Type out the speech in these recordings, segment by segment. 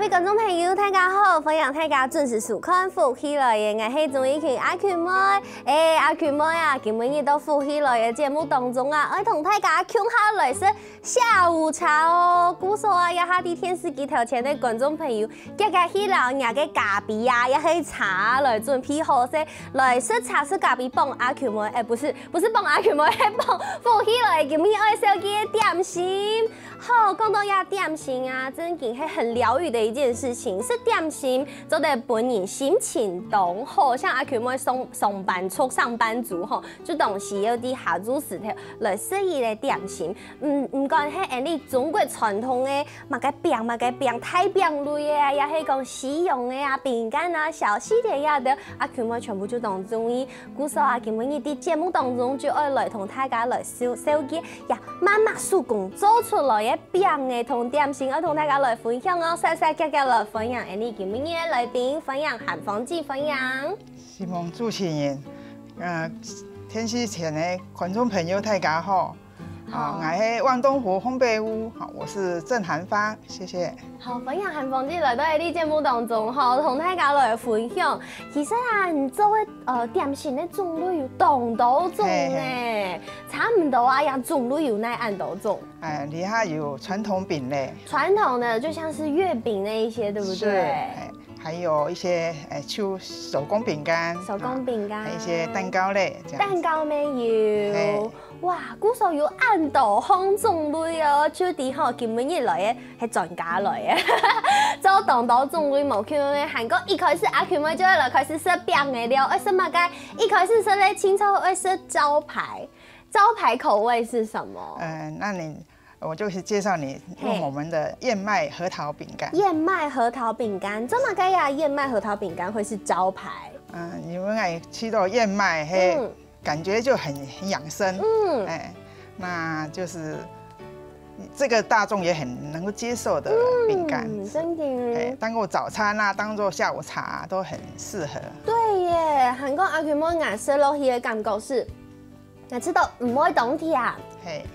观众朋友，大家好，欢迎大家准时收看福起来的，我是钟意群阿群妹。阿群妹啊，今日到福起来的节目当中啊，我同大家共下来是下午茶哦。古说啊，也下啲电视机头前的观众朋友，家家去老人嘅咖啡啊，也去茶来准备好些，来食茶食咖啡帮阿群妹，不是帮阿群妹，系帮福起来今日爱小鸡的点心。好，讲到呀点心啊，真嘅系很疗愈的一件事情。食点心做得本人心情动好，像阿群妹上班族吼，就当时有啲下午时头来食伊的点心。唔管系按你中国传统的嘛个饼太饼类的啊，也系讲西洋的啊饼干啊、小西甜呀的，阿群妹全部就当中意。故说啊，今日啲节目当中就爱来同大家来手机呀妈妈手工做出来的饼的同点心，要同大家来分享哦，细格来分享。你今日的来宾分享韩芳记分享。希望主持人，天视前的观众朋友大家好。好，我是万东湖烘焙屋，好，我是郑韩芳，谢谢。好，分享韩芳记来到你节目当中，哈，同大家来分享。其实啊，你做的点心的种类有当多种呢，差唔多啊，呀，种类有哪按多种？底下有传统饼类，传统的就像是月饼那一些，对不对？还有一些手工饼干，手工饼干，还有一些蛋糕类，这样。蛋糕没有。哇，古时候有按多方种类哦，就伫吼今日来的系专家来的，做当多种类无可能。韩国一开始阿群妹就来开始食饼的了，为什么该一开始食咧清朝会食招牌口味是什么？那我就是介绍你用我们的燕麦核桃饼干。燕麦核桃饼干，怎么该呀？燕麦核桃饼干会是招牌。你们爱吃到燕麦感觉就很养生，那就是这个大众也很能够接受的饼干，真的，当做早餐啊，当做下午茶都很适合。对耶，韩国阿群妹爱食落去的感觉是，爱吃到唔会当甜，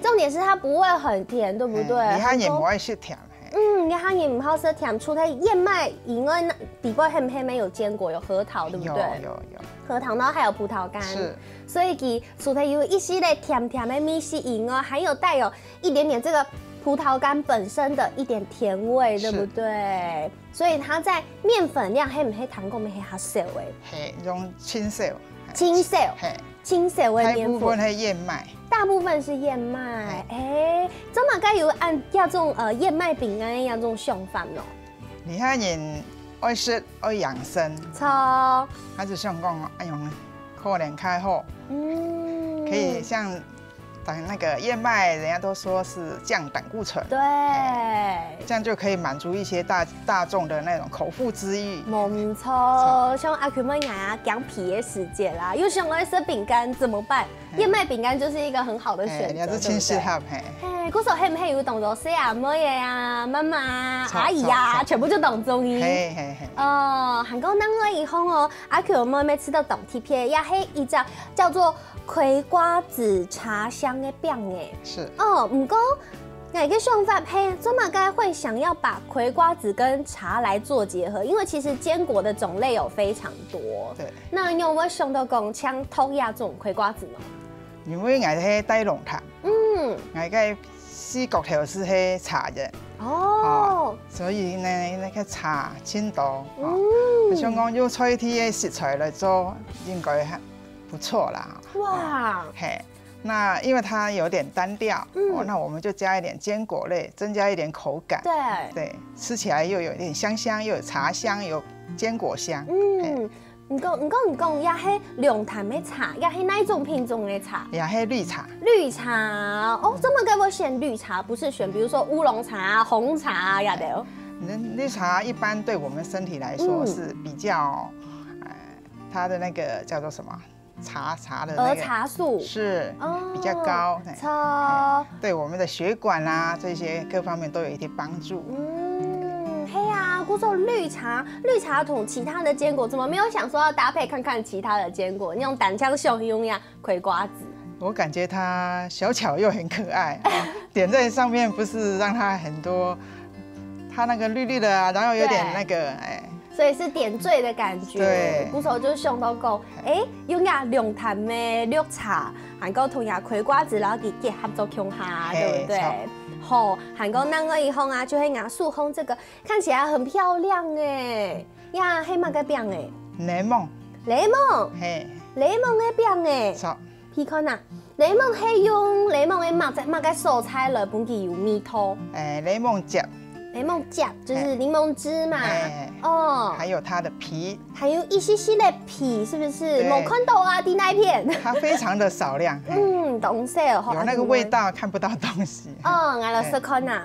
重点是它不会很甜，对不对？你看也不爱吃甜。你看也唔好吃甜，除了燕麦以外，底部很黑没有坚果，有核桃，对不对？有。核桃，然后还有葡萄干，是。所以其除了有一系列甜的米西以外，还有带有一点点这个葡萄干本身的一点甜味，对不对？所以它在面粉量黑唔黑糖果没黑它少诶，用青色的面粉，大部分是燕麦，大部分是燕麦。怎么该有按亚种燕麦饼干亚种想法咯？你看人爱食爱养生，错，还是像讲哎用可能开后，可以像那个燕麦，人家都说是降胆固醇，对，这样就可以满足一些大众的那种口腹之欲。没错，像阿群妹啊，讲皮的时间啦，又想爱吃饼干怎么办？燕麦饼干就是一个很好的选择，也是轻适合。古时候黑唔黑有当做谁啊？妹呀、妈妈、阿姨呀，全部就当中医。韩国那个以后哦，阿群妹妹吃到当贴片，也黑一只叫做葵瓜子茶香的饼诶。是。不过哪个想法怎么该会想要把葵瓜子跟茶来做结合？因为其实坚果的种类有非常多。对。那有没有想到讲像偷亚这种葵瓜子呢？因为我是带龙潭，我个四角头是黑茶的。所以呢，那个茶青岛，像讲用菜天的食材来做，应该还不错啦。哇，那因为它有点单调，那我们就加一点坚果类，增加一点口感。对，吃起来又有点香，又有茶香，有坚果香。你讲，也是龙潭的茶，也是哪一种品种的茶？也是绿茶。绿茶怎么该不选绿茶？不是选比如说乌龙茶、红茶呀的。绿茶一般对我们身体来说是比较，它的那个叫做什么？茶的那个茶素是比较高，对我们的血管啊这些各方面都有一些帮助。嘿呀，姑说绿茶同其他的坚果，怎么没有想说要搭配看看其他的坚果？你用胆枪秀用呀，葵瓜子。我感觉它小巧又很可爱，点在上面不是让它很多，它那个绿绿的啊，然后有点那个所以是点缀的感觉。对，鼓手就是上到讲，用呀凉淡的绿茶，还有同呀葵瓜子，然后给结合做用下，对不对？好，还有那个以后啊，就会拿树烘这个，看起来很漂亮哎呀，黑马个饼哎，雷蒙，嘿，雷蒙的饼哎，皮看呐，雷蒙是用雷蒙的麦个蔬菜来本地有米汤，雷蒙汁。柠檬汁就是柠檬汁嘛，还有它的皮，还有一些的皮，是不是？没看到啊，的那一片，它非常的少量，懂色哦，有那个味道看不到东西。我来试看呐，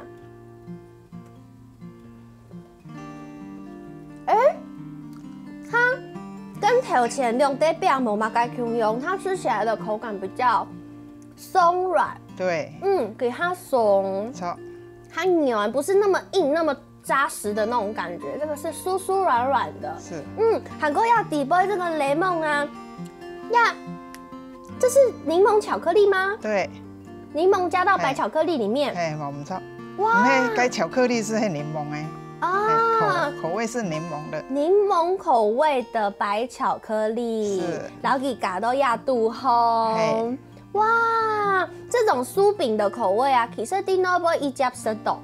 它跟头前用的饼无嘛该共用，它吃起来的口感比较松软，对，给它松。它软，不是那么硬、那么扎实的那种感觉，这个是酥酥软软的。是，韩国要底杯这个雷蒙啊，这是柠檬巧克力吗？对，柠檬加到白巧克力里面。我们知道，哇，该巧克力是柠檬口味是柠檬的，柠檬口味的白巧克力，是，然后给嘎到亚杜烘。哇，这种酥饼的口味啊，其实丁诺波一家吃到，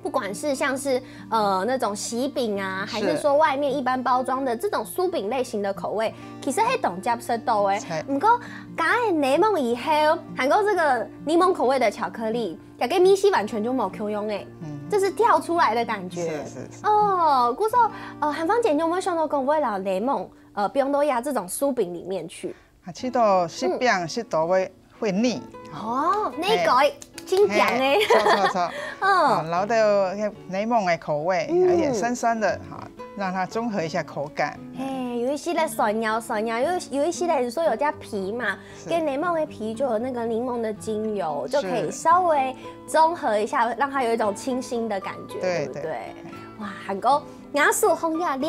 不管是像是那种喜饼啊，还是说外面一般包装的这种酥饼类型的口味，其实係同家吃到誒。不過加嘅檸檬以後，韓國這個檸檬口味的巧克力，也跟米西完全就冇共用誒，這是跳出來的感覺。是。故說韓方姐，你有冇想到講未來檸檬不用都壓這種酥餅裡面去？吃到食餅食到會膩。呢個真強誒。錯。然後的檸檬的口味，有點酸酸的，讓它綜合一下口感。有一些的酸咬，有一些的說有加皮嘛，跟檸檬的皮就有那個檸檬的精油，就可以稍微綜合一下，讓它有一種清新的感覺，對不對？哇，韓國雅素紅呀粒，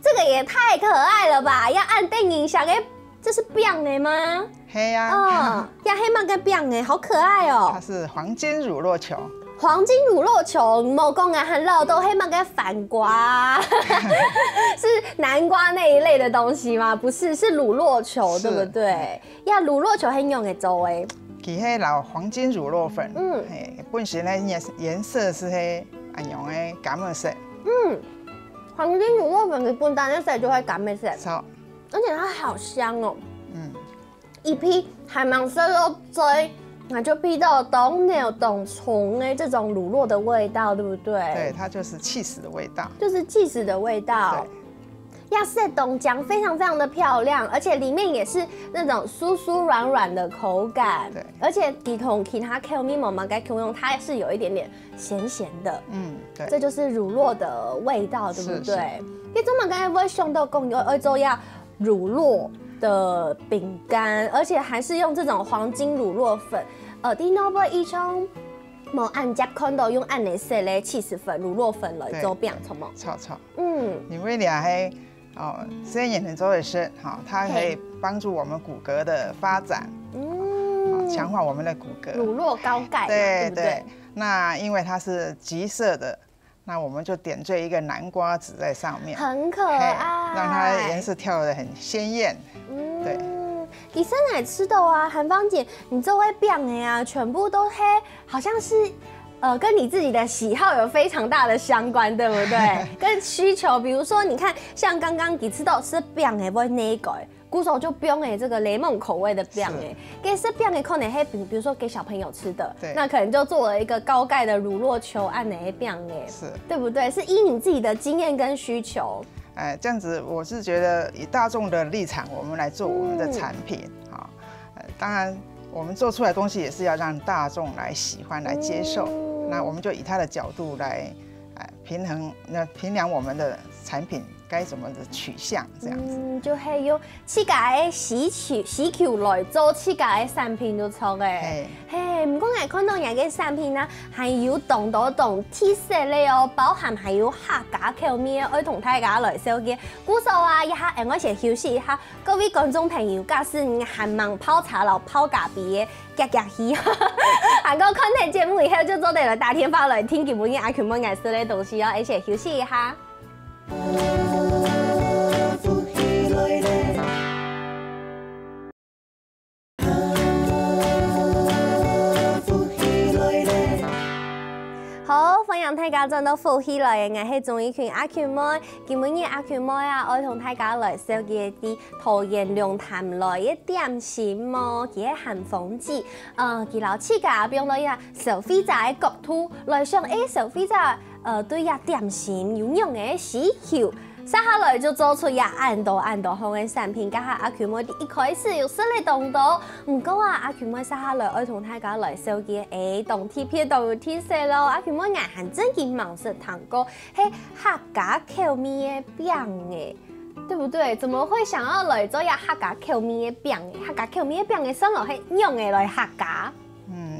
這個也太可愛了吧！要按電影想誒。這是餅的嗎？黑呀，呀黑嘛個餅的，好可愛哦！它是黃金乳酪球。黃金乳酪球，冇講啊，很老都黑嘛個反瓜，是南瓜那一類的東西嗎？不是，是乳酪球，對不對？呀，乳酪球很用嘅做誒。其迄老黃金乳酪粉，本身咧顏色是迄按用嘅橄欖色。黃金乳酪粉佢本單一色就會橄欖色。而且它好香哦，一批還蠻色肉追，那就批到懂牛懂蟲哎，這種乳酪的味道，對不對？對，它就是起司的味道，就是起司的味道。亞式凍漿非常非常的漂亮，而且裡面也是那種酥酥軟軟的口感，對，而且比同其他 Q 咪毛該 Q 用，它是有一點點鹹鹹的，對，這就是乳酪的味道，對不對？你怎麼剛才會想到講要做呀？乳酪的餅乾，而且還是用這種黃金乳酪粉。啲 noble 一種冇按夾看到用按嚟色咧起司粉、乳酪粉來做餅，錯嗎？錯。因為倆係實驗也能做的是，它可以幫助我們骨骼的發展，強化我們的骨骼。乳酪高鈣，對不對？那因為它是橘色的。那我們就點綴一個南瓜籽在上面，很可愛，讓它顏色跳得很鮮豔。對，其實來吃的啊，韓芳姐，你這位餅的啊，全部都黑，好像是跟你自己的喜好有非常大的相關，對不對？跟需求，比如說你看，像剛剛你吃到是餅的，會那個。鼓手就不用這個雷蒙口味的餅給是餅的可能會比如說給小朋友吃的，那可能就做了一個高鈣的乳酪球按那些餅是，對不對？是依你自己的經驗跟需求。這樣子我是覺得以大眾的立場，我們來做我們的產品，當然我們做出來的東西也是要讓大眾來喜歡來接受，那我們就以他的角度來平衡，那評量我們的產品该怎么的取向这样子。就是用自家的需求来做自家的产品就错诶。嘿，不过我看到人家产品呢，还有同多种特色的哦，包含还有客家口味，我同大家来小介。故说啊，一下我先休息一下，各位观众朋友，假使你还忙泡茶楼、泡咖啡的，夹戏，韩国看台节目以后就做对了，打电话来听基本的阿群们爱说的东西哦，而且休息一下。好，欢迎大家转到富喜来嘅，我係综艺群阿群妹。今日阿群妹啊，我同大家來紹介啲桃園龍潭來嘅點心喎，佢係咸豐子。佢老自家用到一消費者嘅角度來想，消費者對一點心有用嘅需求。接下來就做出按多好嘅產品，加下阿群妹一開始有實力動到，唔過啊阿群妹接下來我同大家來紹介當貼片當有特色咯，阿群妹硬係真見盲食糖果係客家口味嘅餅嘅，對不對？怎麼會想要來做客家口味嘅餅？客家口味嘅餅嘅生落係用嘅來客家。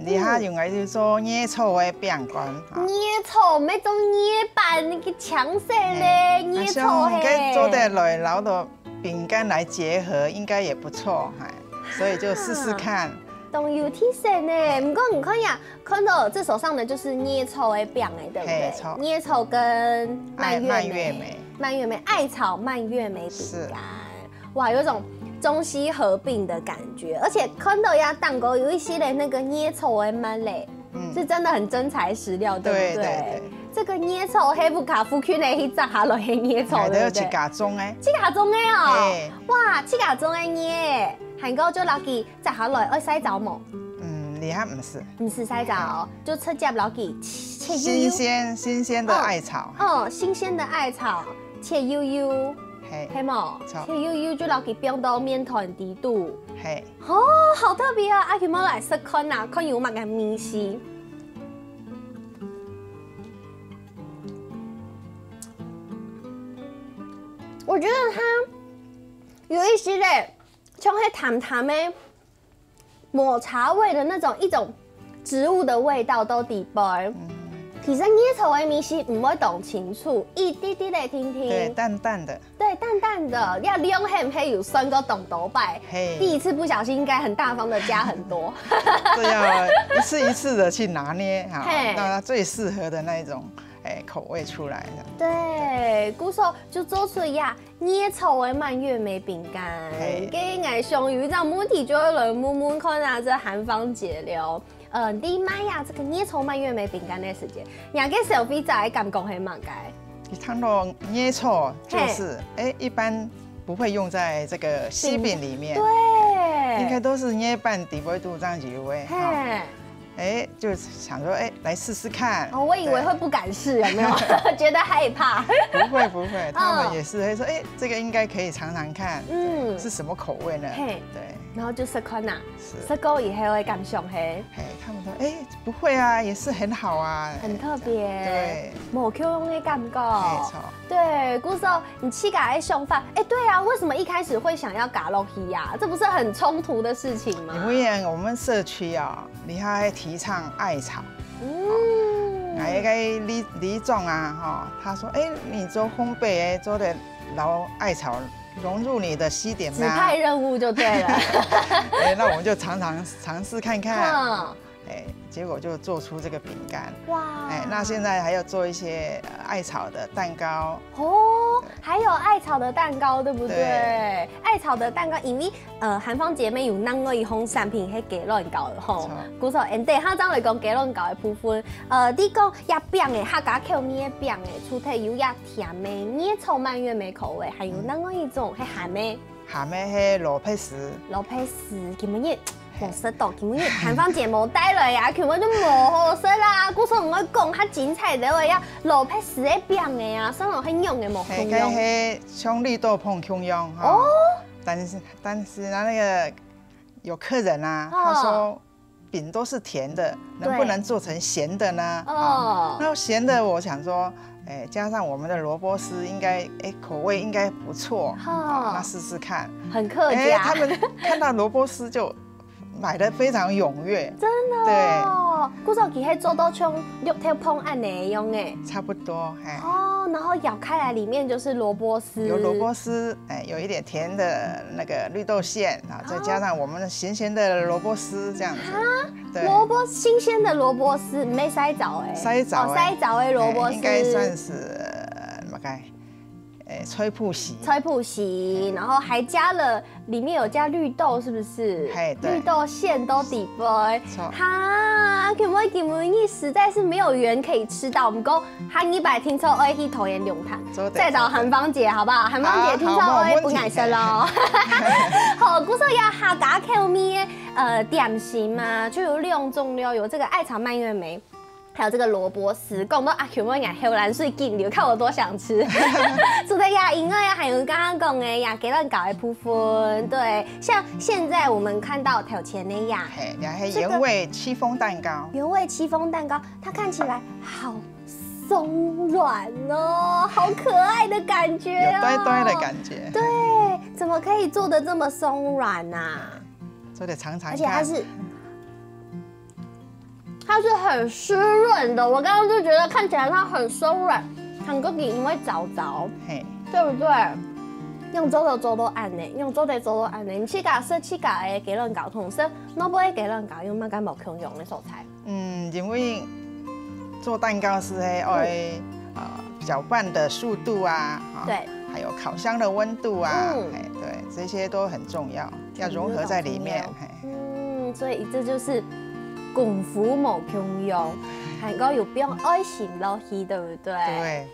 你下用嚟就做椰醋嘅餅乾。椰醋咩做椰板那個強勢咧，椰醋嘿。做得來撈到餅乾來結合，應該也不錯，所以就試試看。都有特色呢，不過你看到這手上的就是椰醋的餅哎，對不對？椰醋跟蔓越莓，艾草蔓越莓餅乾，哇，有一種中西合併的感覺，而且看到呀蛋糕有一些的那個椰醋的蔓嘞，是真的很真材實料，對不對？這個椰醋黑不卡夫區內去摘下來的椰醋，對不對？一家種誒，一家種誒哦，哇，一家種的椰，韓國就攞佢摘下來愛洗澡冇？你還唔是？唔是洗澡，就直接攞佢切新鮮的艾草，新鮮的艾草切悠悠。係冇，切悠悠就攞佢冰到麵團底度。係，好特別啊！阿群妹來試看啊，看有乜嘅味絲。我覺得它有一些咧，像係淡淡的抹茶味的那種一種植物的味道都底杯。其實椰醋的味是唔會懂清楚，一滴滴嚟聽聽。對，淡淡的。對，淡淡的。你要量係唔係有酸個懂豆白？第一次不小心應該很大方的加很多。這要一次一次的去拿捏哈，讓它最適合的那一種口味出來。對，故說就做出椰醋的蔓越莓餅乾。給愛上有一張母體就會來摸摸看啊，這韓方解流。你買呀，這個椰醋蔓越莓餅乾的時間，人家消費者感覺係乜嘅？你看到椰醋就是一般不會用在這個西餅裡面，對，應該都是椰板底杯度這樣子味。就想說來試試看。我以為會不敢試，有沒有？覺得害怕？不會，他們也是會說，這個應該可以嘗嘗看，是什麼口味呢？對。然後就試看啦，試過以後會感想係，他們說不會啊，也是很好啊，很特別，對，冇口用的感覺，沒錯，對，故說你自家的想法，對啊，為什麼一開始會想要加落去呀？這不是很衝突的事情嗎？因為我們社區啊，你還提倡艾草，那個李總啊，他說，你做烘焙做的撈艾草。融入你的西點嗎？指派任務就對了。那我們就嘗試看看。結果就做出這個餅乾。哇！那現在還要做一些艾草的蛋糕。還有艾草的蛋糕，對不對？對，艾草的蛋糕，因為韓方姐妹有另外一項產品係雞卵糕的吼。故說，對，下張來講雞卵糕的部分，你講也餅的客家口味的餅的，出體有也甜的椰醋蔓越莓口味，還有另外一種係鹹的。鹹的係羅佩斯。羅佩斯，咁乜嘢？冇食到，因為韓方節目帶來呀，佢們就冇好食啦。故說我講較精彩的話，要羅佩斯的餅的呀，上落很用的冇空用。係像綠豆椪空用哈。但是那個有客人啊，他說餅都是甜的，能不能做成鹹的呢？那鹹的我想說，加上我们的萝卜丝，应该口味应该不错，那试试看。很客家，他们看到萝卜丝就买得非常踊跃，真的。对，古早期迄做到像肉条碰案那样诶，差不多。然后咬开来里面就是萝卜丝，有萝卜丝，有一点甜的那个绿豆馅啊，再加上我们咸咸的萝卜丝这样子。对，新鲜的萝卜丝，没塞枣诶，塞枣的萝卜丝，应该算是大概。吹铺席，然后还加了，里面有加绿豆，是不是？绿豆馅都底杯。哈，可不可以给我们实在是没有缘可以吃到。我们讲韩一百听说爱去桃园龙潭，再找韩芳姐好不好？韩芳姐听说爱不爱生咯。好，古时候要下家口面点心嘛，就有6种料，有这个艾草蔓越莓。还有这个萝卜丝，讲到阿 Q 我也后来睡劲了，看我多想吃。除了呀，因为还有刚刚讲的呀，给人搞的部分，对，像现在我们看到头前的呀，原味戚风蛋糕，它看起来好松软哦，好可爱的感觉有呆呆的感觉。对，怎么可以做得这么松软啊？做得尝尝看，而且它是很湿润的，我刚刚就觉得看起来它很松软，很个因为早早，对不对？用做的做都按呢，你去家说去家的给人搞同时，那不会给人搞用乜干冇空用的素材。因为做蛋糕是搅拌的速度啊，对，还有烤箱的温度啊，对，这些都很重要，要融合在里面。所以这就是功夫冇空用，韩国又不用爱心落去，对不对？对。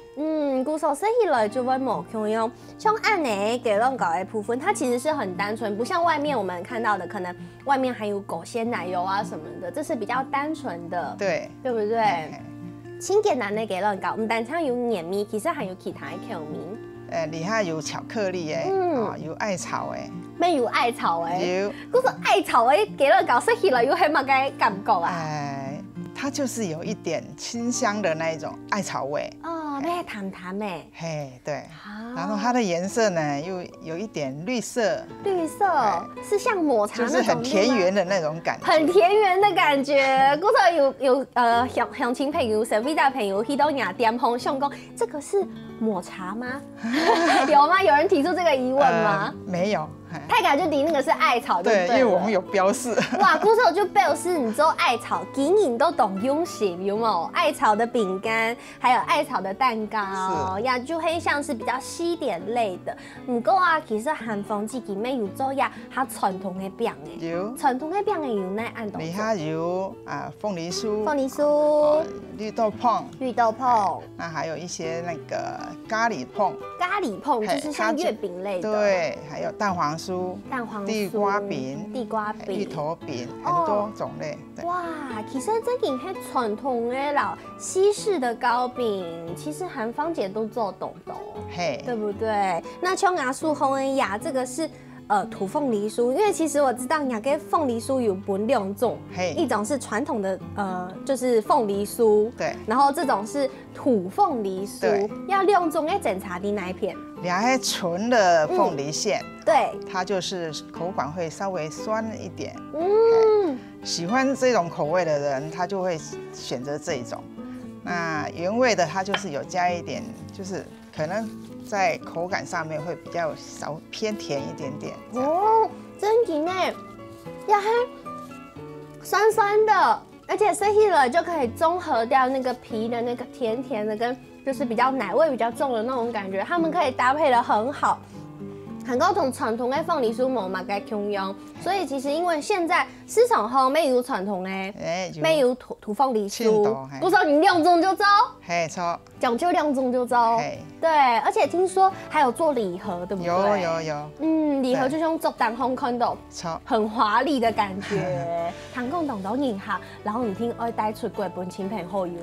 古手说起来就会冇空用，像按呢给人搞的部分，它其实是很单纯，不像外面我们看到的，可能外面还有狗鲜奶油啊什么的，这是比较单纯的，对不对？清简单的给人搞，唔单止有黏米，其实还有其他的口味。里下有巧克力有艾草咩有艾草有。古说艾草给人搞说起来有係乜嘅感覺啊？它就是有一点清香的那一种艾草味。咩淡淡的。对。然后它的颜色呢，又有一点绿色。是像抹茶那种，就是很田园的那种感觉。很田园的感觉。古时有乡亲朋友、身边的朋友去到雅店碰上讲，这个是抹茶吗？有吗？有人提出这个疑问吗？没有。太感就抵那个是艾草，对不对？因为我们有标示。哇，古时候就标示，你知道艾草，竟然都懂用心，有没有？艾草的饼干，还有艾草的蛋糕，呀，就很像是比较西点类的。不过啊，其实韩方自己没有做呀，它传统的饼诶，有传统的饼诶有哪按动作？里下有凤梨酥，绿豆椪，那还有一些那个咖喱椪就是像月饼类的，对，还有蛋黄酥、地瓜饼、芋头饼，很多种类。哇，其实这件是传统的老西式的糕饼，其实韩芳姐都做懂的，对不对？那像牙树红恩雅这个是。土凤梨酥，因为其实我知道雅个凤梨酥有分2种，一种是传统的就是凤梨酥，对，然后这种是土凤梨酥，要2种要检查的那一片。2纯的凤梨馅，对，它就是口感会稍微酸一点，喜欢这种口味的人，他就会选择这一种。那原味的，它就是有加一点，就是可能。在口感上面会比较少偏甜一点点哦，真甜呢，呀嘿，酸酸的，而且吃起来就可以中和掉那个皮的那个甜甜的跟就是比较奶味比较重的那种感觉，它们可以搭配得很好。韩国同传统的凤梨酥冇嘛该共用，所以其实因为现在市场上没有传统的，没有土凤梨酥，不知道你2种就走，错，讲究2种就走，对，而且听说还有做礼盒，对不对？有，礼盒就像做蛋烘看到，很华丽的感觉，韩国懂银行，然后你听爱带出国本亲朋好友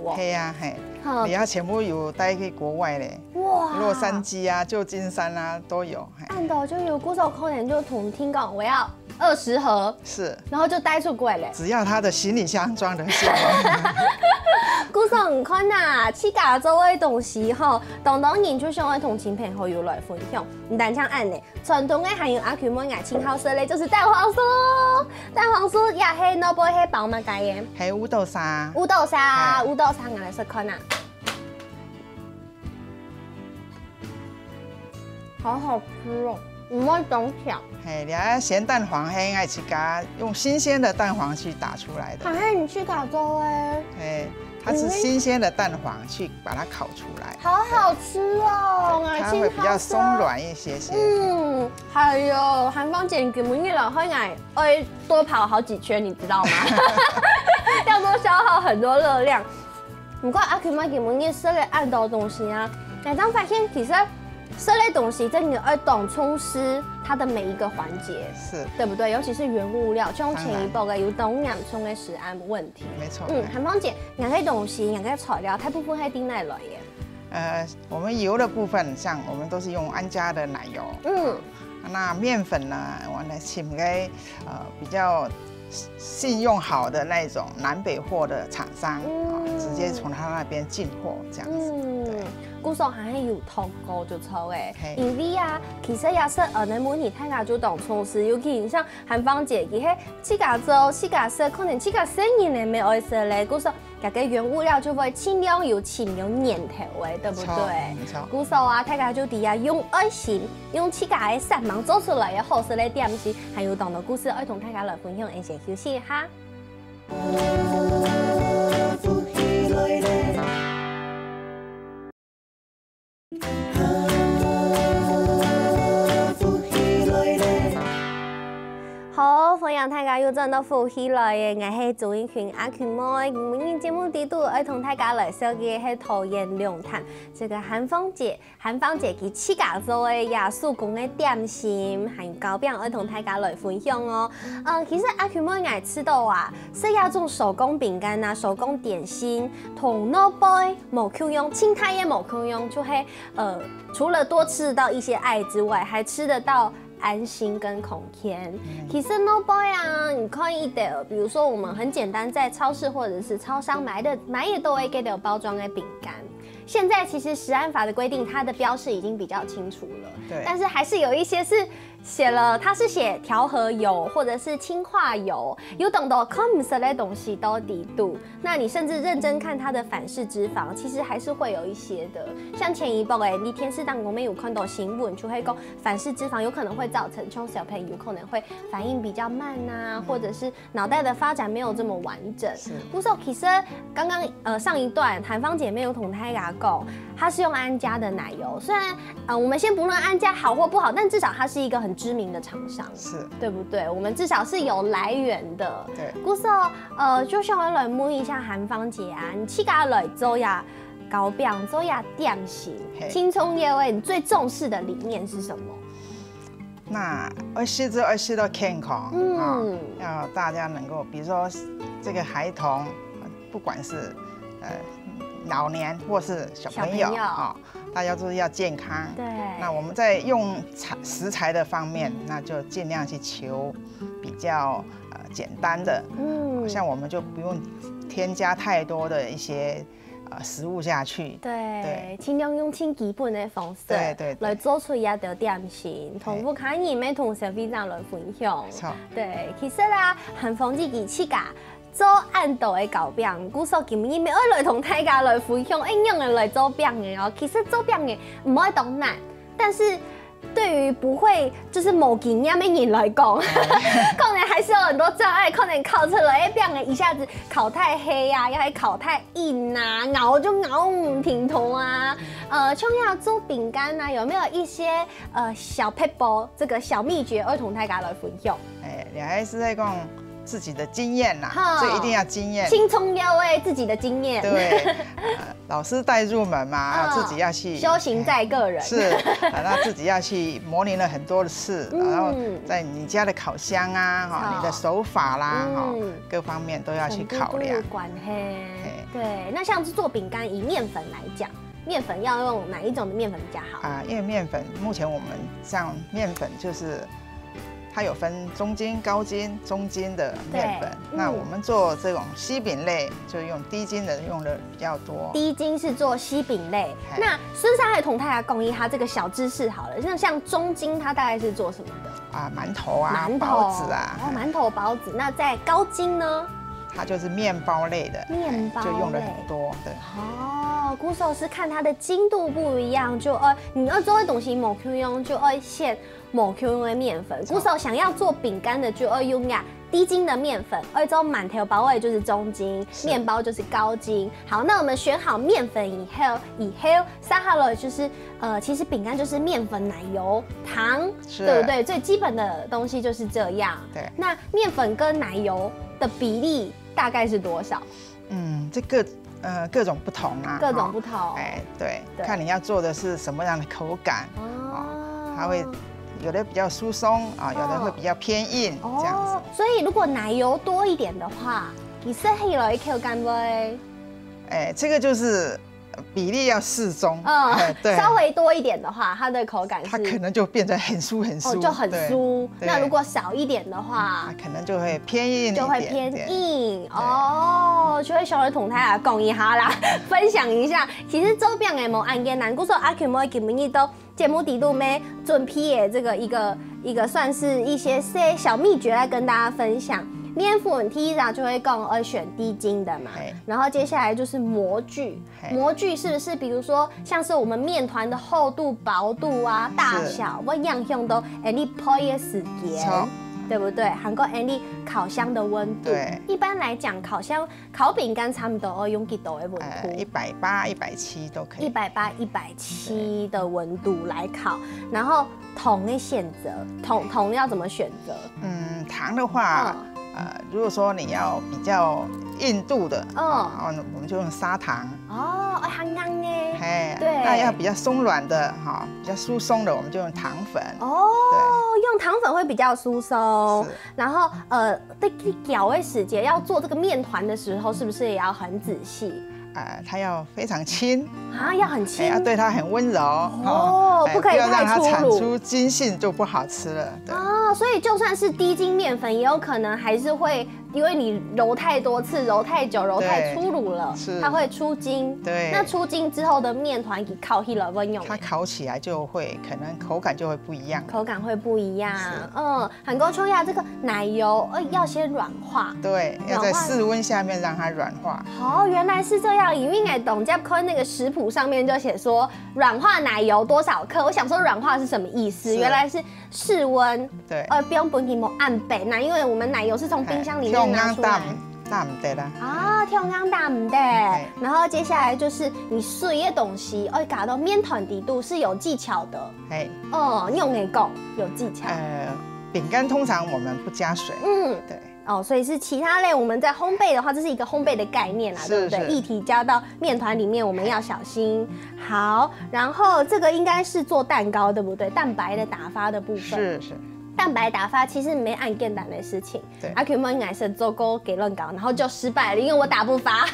哦，你要全部有带去国外嘞，哇，洛杉矶啊、旧金山啊都有，按到就有古时候可能就同听讲我要20盒，是，然后就带出柜嘞。只要他的行李箱装得下。古时唔看呐，去加州的东西吼，当然就想要同亲朋好友来分享。唔但像按呢，传统的还有阿舅妹爱青好色嘞，就是蛋黄酥。蛋黄酥也系那波系包嘛介嘅，系乌豆沙。乌豆沙，乌豆沙我来试看呐。好好吃哦，唔会懂巧。嘿，你看咸蛋黄黑爱去加用新鲜的蛋黄去打出来的。还你去加州哎？嘿，它是新鲜的蛋黄去把它烤出来。好好吃哦，它会比较松软一些些。嗯，还有韩芳姐，你根本一老会爱多跑好几圈，你知道吗？要多消耗很多热量。不过阿 Q 妈根本一吃了按多东西啊，那当发现其实。这类东西真的要懂充实它的每一个环节，是对不对？尤其是原物料，像前一步的有东洋葱的食安问题。没错。韩芳姐，两个东西，两个材料，它部分还定来了耶。我们油的部分，像我们都是用安佳的奶油。那面粉呢，我来请个比较信用好的那种南北货的厂商，直接从他那边进货这样子。对。古时候还是有通过就错诶，因为啊，其实也是你每年大家就当充实，尤其像韩芳姐，伊迄自家做、自家食，可能自家生意呢没爱食嘞。古时候大家原物料就会尽量有轻有黏头诶，对不对？没错。古时候啊，大家就底下用爱心，用自家的善忙做出来的好食的点心，还有当到故事，爱同大家来分享，一些休息哈。好，欢迎大家又转到福喜来嘅，我是周英群阿群妹。今日节目底度要同大家来说嘅是桃园龙潭这个韩芳姐佢自家做嘅亚速工嘅点心，还有糕饼要同大家来分享哦。其实阿群妹爱吃到啊，是要种手工饼干啊、手工点心，同那杯某 Q 用，青苔也某 Q 用，就会除了多吃到一些爱之外，还吃得到。安心跟空间，其实 no boy 啊，你可以的，比如说我们很简单，在超市或者是超商买也都会给的包装的饼干。现在其实食安法的规定，它的标示已经比较清楚了，对，但是还是有一些是写了，它是写调和油或者是氢化油，有懂得看不出来东西到底度。那你甚至认真看它的反式脂肪，其实还是会有一些的。像前一步你天视当我们有看到新闻，就会讲反式脂肪有可能会造成像小朋友有可能会反应比较慢啊，或者是脑袋的发展没有这么完整。不过其实刚刚上一段韩芳姐妹有同大家讲，它是用安佳的奶油，虽然我们先不论安佳好或不好，但至少它是一个很知名的厂商，是对不对？我们至少是有来源的。对，故事就想要来问一下韩芳姐啊，你去家来做呀糕饼，做呀点心，青葱叶味，你最重视的理念是什么？那要吃到健康，要大家能够，比如说这个孩童，不管是老年或是小朋友啊，大家都是要健康。对。那我们在用食材的方面，那就尽量去求比较简单的。像我们就不用添加太多的一些食物下去。对。尽量用轻基本的方式。对。来做出一道点心，同不可以咩同小飞长来分享。错。对，其实啦，韩芳自己去家。做按道的糕饼，古时候今日要来同大家来分享应用的来做饼的哦。其实做饼的唔爱多难，但是对于不会就是某经验的人来讲，可能还是有很多障碍，可能烤出来的饼的一下子烤太黑啊，要还烤太硬啊，熬就熬唔停头啊。像要做饼干啊，有没有一些小撇步这个小秘诀要同大家来分享？你还是在讲。自己的经验啦，所以一定要经验。青葱要为自己的经验。对，老师带入门嘛，自己要去修行在个人。是，那自己要去模拟了很多的事，然后在你家的烤箱啊，你的手法啦，各方面都要去考量。对，那像是做饼干，以面粉来讲，面粉要用哪一种的面粉比较好？因为面粉目前我们像面粉就是。它有分中筋、高筋、中筋的面粉。那我们做这种西饼类，就用低筋的用的比较多。低筋是做西饼类。那孙沙海同太太供应它这个小知识好了，像中筋它大概是做什么的？啊，馒头啊，包子啊。馒头、包子。那在高筋呢？它就是面包类的，面包就用的很多，对。哦，鼓手是看它的筋度不一样，就你要做的东西某 Q 用就限某 Q 用的面粉。鼓手想要做饼干的就用呀低筋的面粉，做馒头包味就是中筋，面包就是高筋。好，那我们选好面粉以后撒好了就是其实饼干就是面粉、奶油、糖，对不对？最基本的东西就是这样。对。那面粉跟奶油的比例大概是多少？这各种不同啊，各种不同。哎，对，看你要做的是什么样的口感它会有的比较疏松啊，有的会比较偏硬这样子。所以如果奶油多一点的话，你适合来口感不？这个就是比例要适中。对，稍微多一点的话，它的口感它可能就变成很酥，就很酥。那如果少一点的话，可能就会偏硬一点，就会偏硬就会小儿同台来讲一下啦，分享一下。其实周边的无案件难，故说阿 Q 妹今日都节目底度没准批的这个一个算是一些小秘诀来跟大家分享。面粉第一张就会讲选低筋的嘛，然后接下来就是模具，模具是不是比如说像是我们面团的厚度、薄度啊、大小，我样样都你配的时间，对不对？韩国你烤箱的温度，一般来讲烤饼干差不多用几度的温度？180、170都可以。180、170的温度来烤，然后糖的选择，糖要怎么选择？糖的话。如果说你要比较硬度的，我们就用砂糖。很硬呢。对。那要比较松软的，比较疏松的，我们就用糖粉。用糖粉会比较疏松。然后在搅的时间，要做这个面团的时候，是不是也要很仔细？它要非常轻要很轻，要对它很温柔不可以太粗鲁，不要让它产出筋性就不好吃了。所以就算是低筋面粉，也有可能还是会，因为你揉太多次、揉太久、揉太粗鲁了，它会出筋。对，那出筋之后的面团给烤起了温用，它烤起来就会可能口感就会不一样，口感会不一样。韩国秋亚这个奶油要先软化，对，要在室温下面让它软化。原来是这样。因为我懂，在看那个食谱上面就写说软化奶油多少克，我想说软化是什么意思？原来是室温，对，不用本体某按北。那因为我们奶油是从冰箱里面拿出来，大唔得啦。跳缸大唔得。然后接下来就是你水的东西，搞到面团底度是有技巧的。用的讲有技巧。饼干通常我们不加水。对。所以是其他类，我们在烘焙的话，这是一个烘焙的概念啦，对不对？液体加到面团里面，我们要小心。好，然后这个应该是做蛋糕，对不对？蛋白的打发的部分。是。蛋白打发其实没按简单的事情。对。阿 Q 们应该是做过给乱搞，然后就失败了，因为我打不发。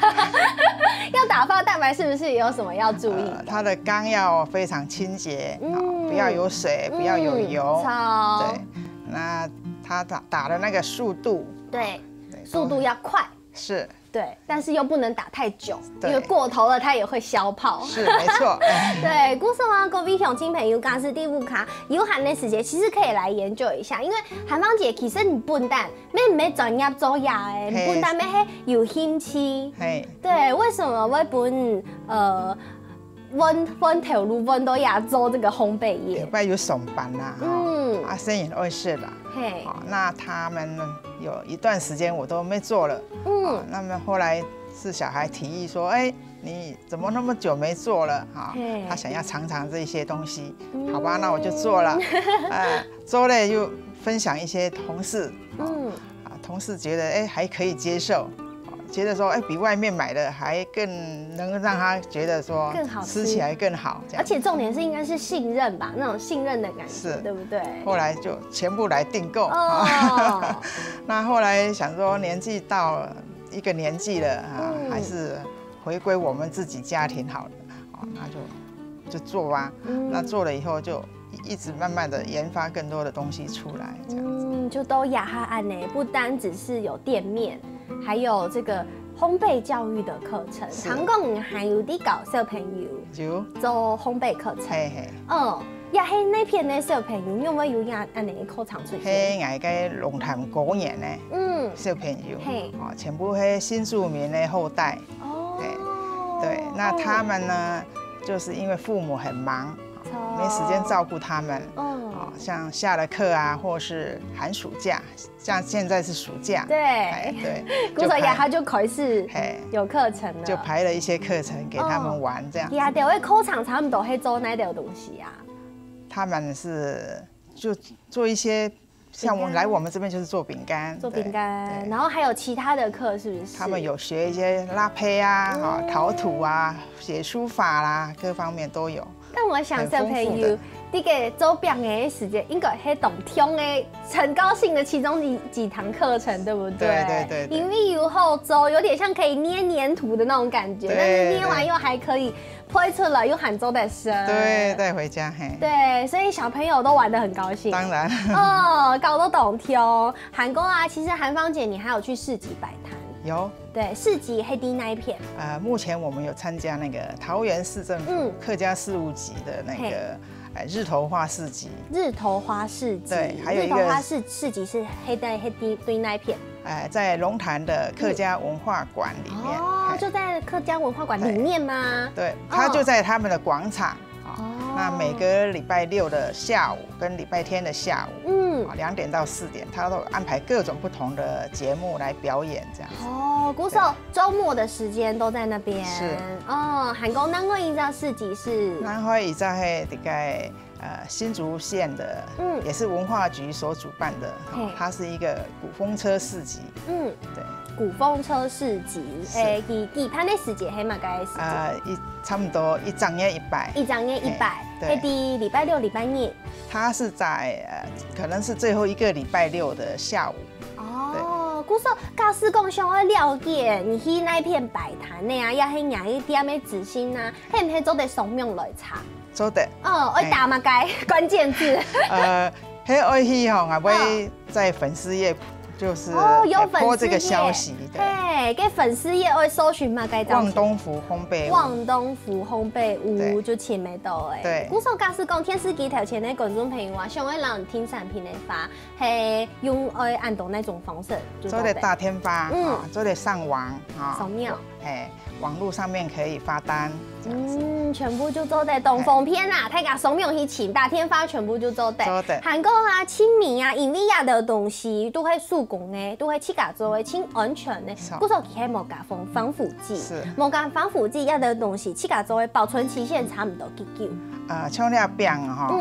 要打发蛋白是不是也有什么要注意？它的缸要非常清洁，不要有水，不要有油。对。那它打的那个速度。对，速度要快，是，对，但是又不能打太久，因为过头了它也会消泡。是，没错。对，故事王各位乡亲朋友，刚是第5卡有寒的时节，其实可以来研究一下，因为韩芳姐其实你不但没专业做呀的，不但没有兴趣。对，为什么我本温头路温都要做这个烘焙业？不然有上班啦，生意会是啦。那他们有一段时间我都没做了。那么后来是小孩提议说，你怎么那么久没做了？他想要尝尝这些东西，好吧，那我就做了。做了又分享一些同事，同事觉得还可以接受。觉得说，比外面买的还更能让他觉得说更好吃起来更好，而且重点是应该是信任吧，那种信任的感觉，对不对？后来就全部来订购。那后来想说，年纪到了一个年纪了还是回归我们自己家庭好了，那就做啊。那做了以后就一直慢慢的研发更多的东西出来，这样子。就都亚哈安呢，不单只是有店面，还有这个烘焙教育的课程。韩国还有啲搞小朋友做烘焙课程。嘿嘿。也係那片的小朋友，有冇有亞安尼課程出現？係個龍潭果園呢，小朋友，全部係新住民的後代。對，那他們呢，就是因為父母很忙，沒時間照顧他們。像下了課啊，或是寒暑假，像現在是暑假，對，古時也他就開始有課程了，就排了一些課程給他們玩，這樣。亞條嘅課程差唔多係做哪條東西啊？他們是就做一些，像我來我們這邊就是做餅乾，然後還有其他的課是不是？他們有學一些拉胚啊、陶土啊、寫書法啦，各方面都有。但我想小朋友，這個做餅的時間應該係動聽的，很高興的其中幾堂課程，對不對？對。因為有後做，有點像可以捏黏土的那種感覺，但是捏完又還可以推出來，又喊做得生。對，帶回家嘿。對，所以小朋友都玩得很高興。當然。搞得動聽。韓國啊，其實韓芳姐你還有去市集擺攤。有。對，市集黑地那一片。目前我們有參加那個桃園市政府客家事務局的那個日頭花市集。日頭花市集。對，還有一個日頭花市集是黑地對那一片。在龍潭的客家文化館裡面。哦，就在客家文化館裡面嗎？對，它就在他們的廣場。那每個禮拜六的下午跟禮拜天的下午，2點到4點，他都安排各種不同的節目來表演，這樣子。哦，鼓手週末的時間都在那邊。是。韓國南迴宜造市集是。南迴宜造係大概新竹縣的，也是文化局所主辦的，它是一個古風車市集。對。古風車市集，幾攤的時間係嘛？該是差不多一整夜100，一整夜100，係第禮拜六、禮拜日。它是在可能是最後一個禮拜六的下午。哦，鼓手，假使講想要了解你去那片擺攤呢啊，也係哪一點的資訊啊？係唔係做得掃描來查？做得。愛打嘛該關鍵字。係愛去吼，我會在粉絲頁。就是有播這個消息，對，給粉絲頁會搜尋嘛，該望東福烘焙屋，望東福烘焙屋就前面到誒。對，鼓手假使講天使機頭前的觀眾朋友啊，想要讓聽產品的發，係用按照那種方式，做的大天發，做的上網啊，掃描，網絡上面可以發單，全部就做得東風片啦，大家掃描去請大天發，全部就做得。韓國啊，親民啊，因為亞的東西都會數工呢，都會自家做的，清安全呢。鼓手佢係冇加防腐劑，冇加防腐劑，亞的東西自家做的，保存期限差唔多幾久？像那餅哈，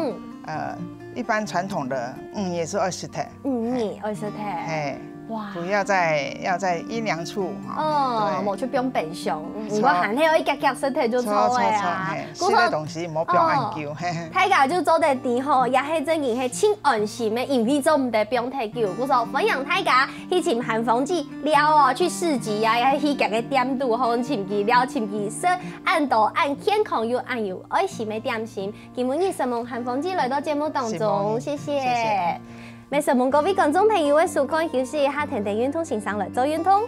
一般傳統的，也是20天。20天。哇！不要在陰涼處哈，冇出冰冰箱。如果寒天可以夾夾身體就錯的啊。嗰個東西唔好冰按久。大家就做得點吼，也係真係清安心的，因為做唔得冰太久。嗰個分享大家去尋韓芳姐了哦，去市集啊，也係去夾個點度好尋佢了，尋佢說按道按健康又按有愛心的點心。今日謝謝韓芳姐來到節目當中，謝謝。沒什麼各位觀眾朋友，我收看休息一下，停停運動，欣賞來做運動。